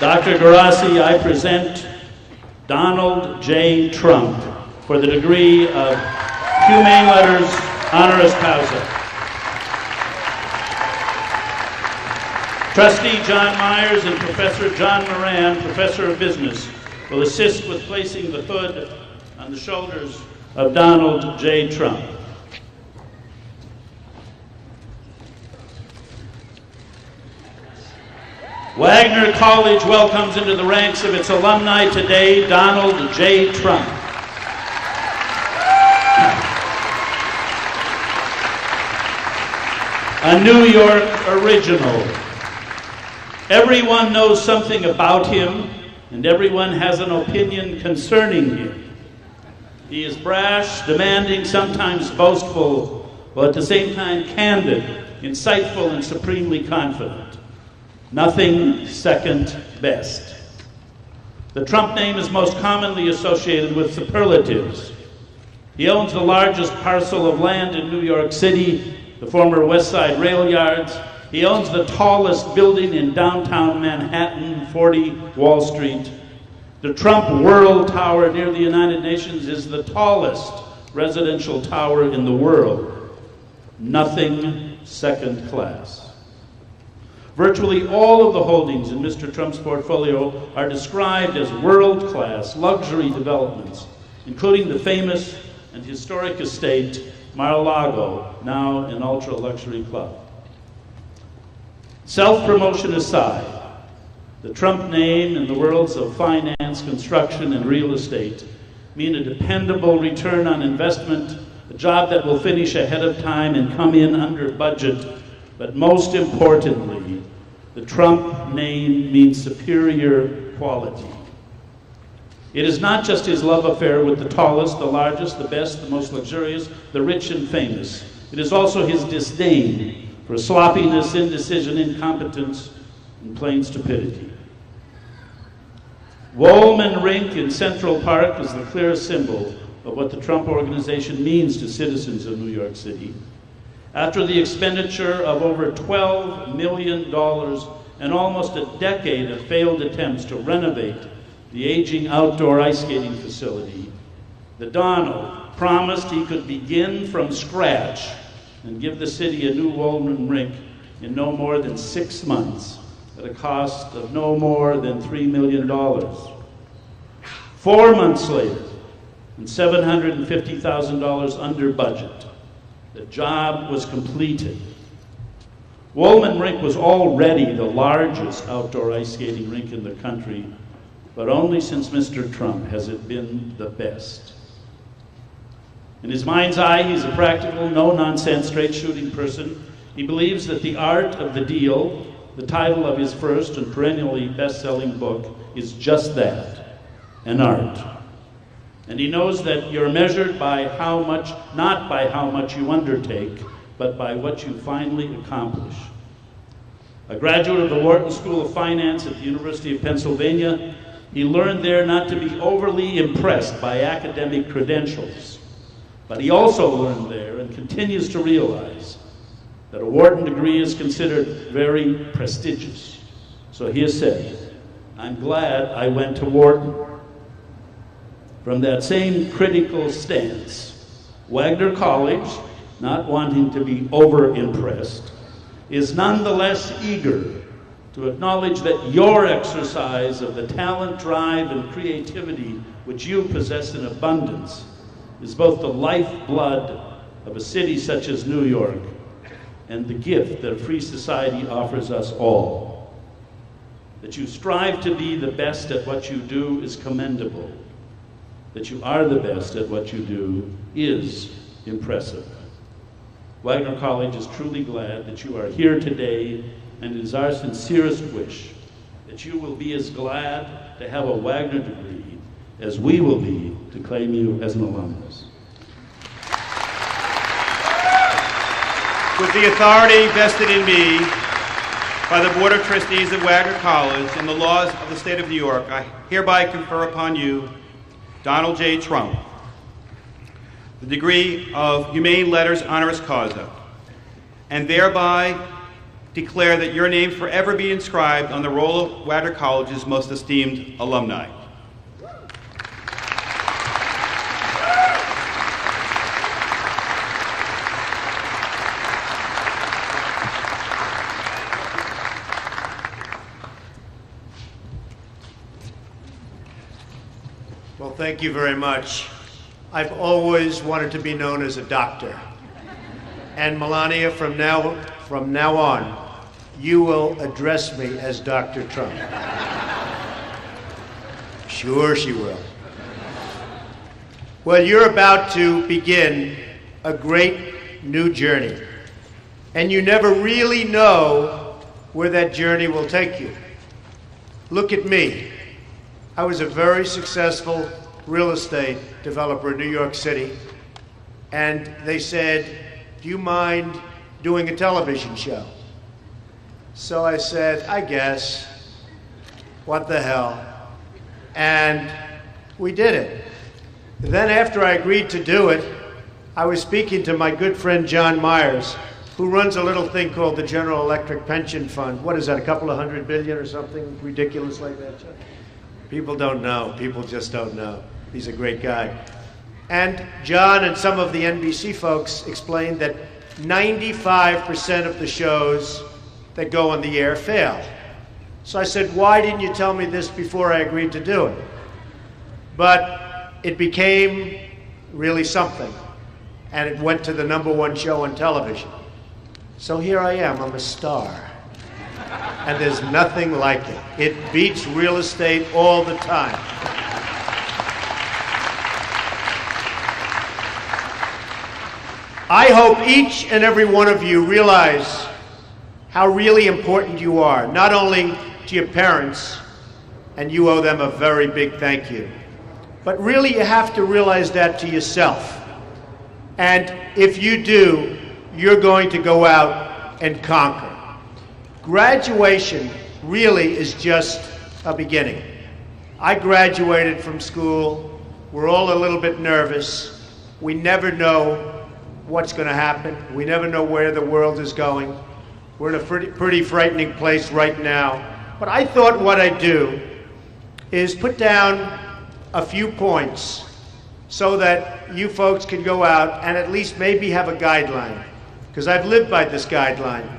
Dr. Garassi, I present Donald J. Trump for the degree of Humane Letters Honoris Causa. Trustee John Myers and Professor John Moran, Professor of Business, will assist with placing the hood on the shoulders of Donald J. Trump. Wagner College welcomes into the ranks of its alumni today Donald J. Trump. A New York original. Everyone knows something about him, and everyone has an opinion concerning him. He is brash, demanding, sometimes boastful, but at the same time candid, insightful, and supremely confident. Nothing second best. The Trump name is most commonly associated with superlatives. He owns the largest parcel of land in New York City, the former West Side Rail Yards. He owns the tallest building in downtown Manhattan, 40 Wall Street. The Trump World Tower near the United Nations is the tallest residential tower in the world. Nothing second class. Virtually all of the holdings in Mr. Trump's portfolio are described as world-class luxury developments, including the famous and historic estate Mar-a-Lago, now an ultra-luxury club. Self-promotion aside, the Trump name in the worlds of finance, construction, and real estate mean a dependable return on investment, a job that will finish ahead of time and come in under budget. But most importantly, the Trump name means superior quality. It is not just his love affair with the tallest, the largest, the best, the most luxurious, the rich and famous. It is also his disdain for sloppiness, indecision, incompetence, and plain stupidity. Woolman Rink in Central Park is the clearest symbol of what the Trump Organization means to citizens of New York City. After the expenditure of over $12 million and almost a decade of failed attempts to renovate the aging outdoor ice skating facility, the Donald promised he could begin from scratch and give the city a new Woolman Rink in no more than 6 months at a cost of no more than $3 million. 4 months later, and $750,000 under budget, the job was completed. Woolman Rink was already the largest outdoor ice skating rink in the country, but only since Mr. Trump has it been the best. In his mind's eye, he's a practical, no-nonsense, straight-shooting person. He believes that the art of the deal, the title of his first and perennially best-selling book, is just that, an art. And he knows that you're measured by how much, not by how much you undertake, but by what you finally accomplish. A graduate of the Wharton School of Finance at the University of Pennsylvania, he learned there not to be overly impressed by academic credentials. But he also learned there and continues to realize that a Wharton degree is considered very prestigious. So he has said, "I'm glad I went to Wharton." From that same critical stance, Wagner College, not wanting to be over-impressed, is nonetheless eager to acknowledge that your exercise of the talent, drive, and creativity which you possess in abundance is both the lifeblood of a city such as New York and the gift that a free society offers us all. That you strive to be the best at what you do is commendable. That you are the best at what you do is impressive. Wagner College is truly glad that you are here today, and it is our sincerest wish that you will be as glad to have a Wagner degree as we will be to claim you as an alumnus. With the authority vested in me by the Board of Trustees of Wagner College and the laws of the state of New York, I hereby confer upon you, Donald J. Trump, the degree of Humane Letters Honoris Causa, and thereby declare that your name forever be inscribed on the roll of Wagner College's most esteemed alumni. Well, thank you very much. I've always wanted to be known as a doctor. And Melania, from now on, you will address me as Dr. Trump. Sure she will. Well, you're about to begin a great new journey. And you never really know where that journey will take you. Look at me. I was a very successful real estate developer in New York City, and they said, do you mind doing a television show? So I said, I guess. What the hell? And we did it. Then after I agreed to do it, I was speaking to my good friend John Myers, who runs a little thing called the General Electric Pension Fund. What is that, a couple of $100 billion or something ridiculous like that, John? People don't know. People just don't know. He's a great guy. And John and some of the NBC folks explained that 95% of the shows that go on the air fail. So I said, why didn't you tell me this before I agreed to do it? But it became really something. And it went to the #1 show on television. So here I am. I'm a star. And there's nothing like it. It beats real estate all the time. I hope each and every one of you realize how really important you are, not only to your parents, and you owe them a very big thank you, but really you have to realize that to yourself. And if you do, you're going to go out and conquer. Graduation really is just a beginning. I graduated from school. We're all a little bit nervous. We never know what's going to happen. We never know where the world is going. We're in a pretty frightening place right now. But I thought what I'd do is put down a few points so that you folks can go out and at least maybe have a guideline. Because I've lived by this guideline.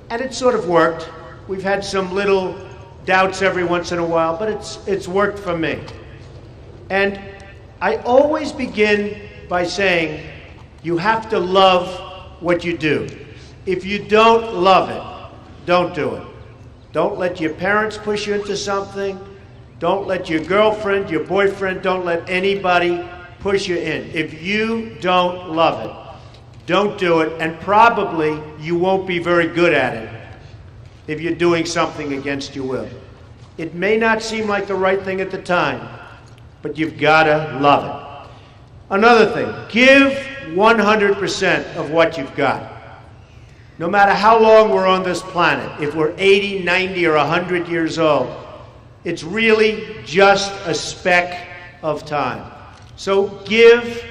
And it sort of worked. We've had some little doubts every once in a while, but it's worked for me. And I always begin by saying, you have to love what you do. If you don't love it, don't do it. Don't let your parents push you into something. Don't let your girlfriend, your boyfriend, don't let anybody push you in. If you don't love it, don't do it, and probably you won't be very good at it if you're doing something against your will. It may not seem like the right thing at the time, but you've got to love it. Another thing, give 100% of what you've got. No matter how long we're on this planet, if we're 80, 90, or 100 years old, it's really just a speck of time. So give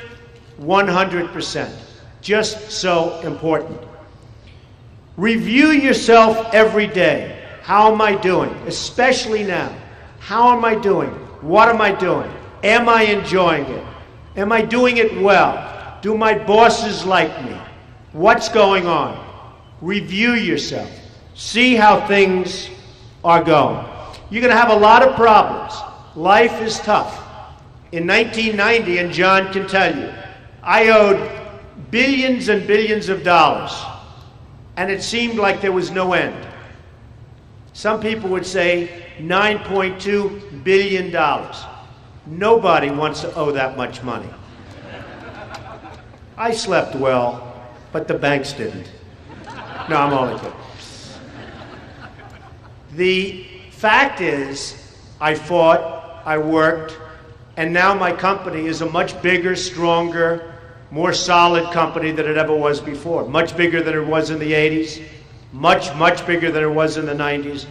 100%. Just so important. Review yourself every day. How am I doing? Especially now. How am I doing? What am I doing? Am I enjoying it? Am I doing it well? Do my bosses like me? What's going on? Review yourself. See how things are going. You're going to have a lot of problems. Life is tough. In 1990, and John can tell you, I owed billions and billions of dollars, and it seemed like there was no end. Some people would say $9.2 billion. Nobody wants to owe that much money. I slept well, but the banks didn't. No, I'm only kidding. The fact is, I fought, I worked, and now my company is a much bigger, stronger, more solid company than it ever was before. Much bigger than it was in the 80s. Much, much bigger than it was in the 90s.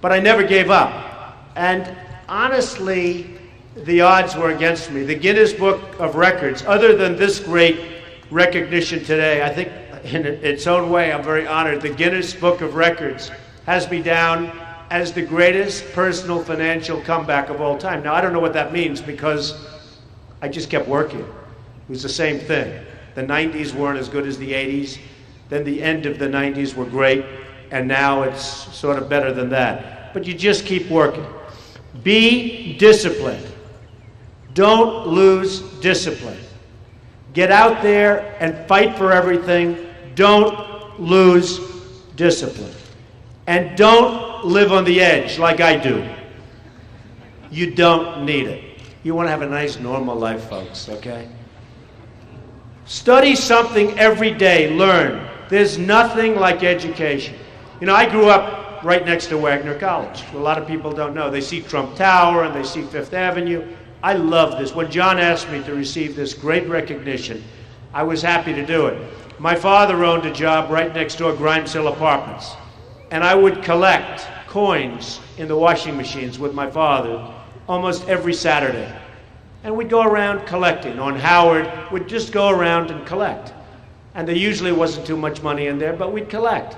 But I never gave up. And honestly, the odds were against me. The Guinness Book of Records, other than this great recognition today, I think in its own way, I'm very honored. The Guinness Book of Records has me down as the greatest personal financial comeback of all time. Now, I don't know what that means because I just kept working. It was the same thing. The 90s weren't as good as the 80s. Then the end of the 90s were great, and now it's sort of better than that. But you just keep working. Be disciplined. Don't lose discipline. Get out there and fight for everything. Don't lose discipline. And don't live on the edge like I do. You don't need it. You want to have a nice, normal life, folks, okay? Study something every day. Learn. There's nothing like education. You know, I grew up right next to Wagner College. A lot of people don't know. They see Trump Tower and they see Fifth Avenue. I love this. When John asked me to receive this great recognition, I was happy to do it. My father owned a job right next door, Grimes Hill Apartments. And I would collect coins in the washing machines with my father almost every Saturday. And we'd go around collecting. On Howard, we'd just go around and collect. And there usually wasn't too much money in there, but we'd collect.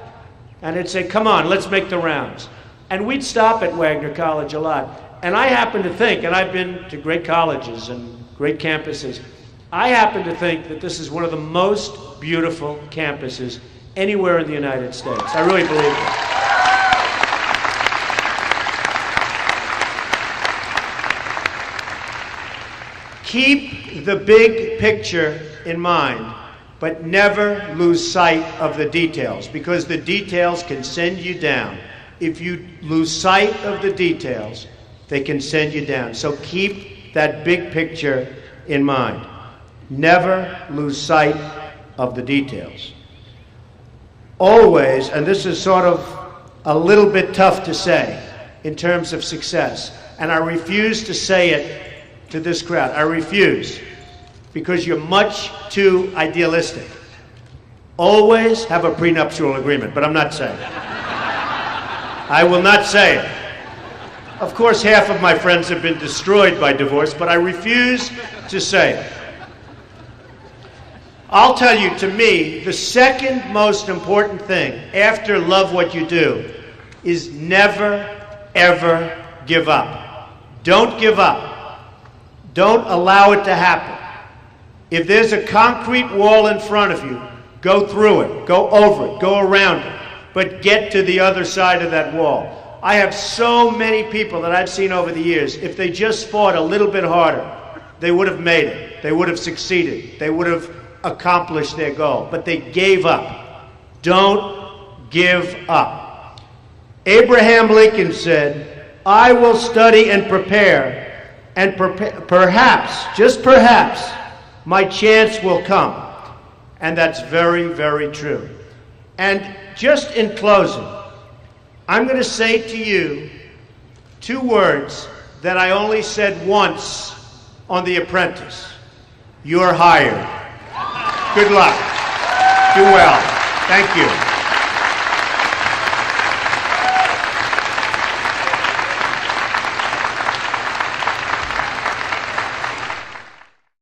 And it'd say, come on, let's make the rounds. And we'd stop at Wagner College a lot. And I happen to think, and I've been to great colleges and great campuses, I happen to think that this is one of the most beautiful campuses anywhere in the United States. I really believe that. Keep the big picture in mind, but never lose sight of the details, because the details can send you down. If you lose sight of the details, they can send you down. So keep that big picture in mind. Never lose sight of the details. Always, and this is sort of a little bit tough to say in terms of success, and I refuse to say it to this crowd. I refuse, because you're much too idealistic. Always have a prenuptial agreement, but I'm not saying it. I will not say it. Of course, half of my friends have been destroyed by divorce, but I refuse to say it. I'll tell you, to me, the second most important thing after love what you do is never, ever give up. Don't give up. Don't allow it to happen. If there's a concrete wall in front of you, go through it, go over it, go around it, but get to the other side of that wall. I have so many people that I've seen over the years, if they just fought a little bit harder, they would have made it. They would have succeeded. They would have accomplished their goal. But they gave up. Don't give up. Abraham Lincoln said, I will study and prepare, and perhaps, just perhaps, my chance will come. And that's very, very true. And just in closing, I'm going to say to you two words that I only said once on The Apprentice. You're hired. Good luck. Do well. Thank you.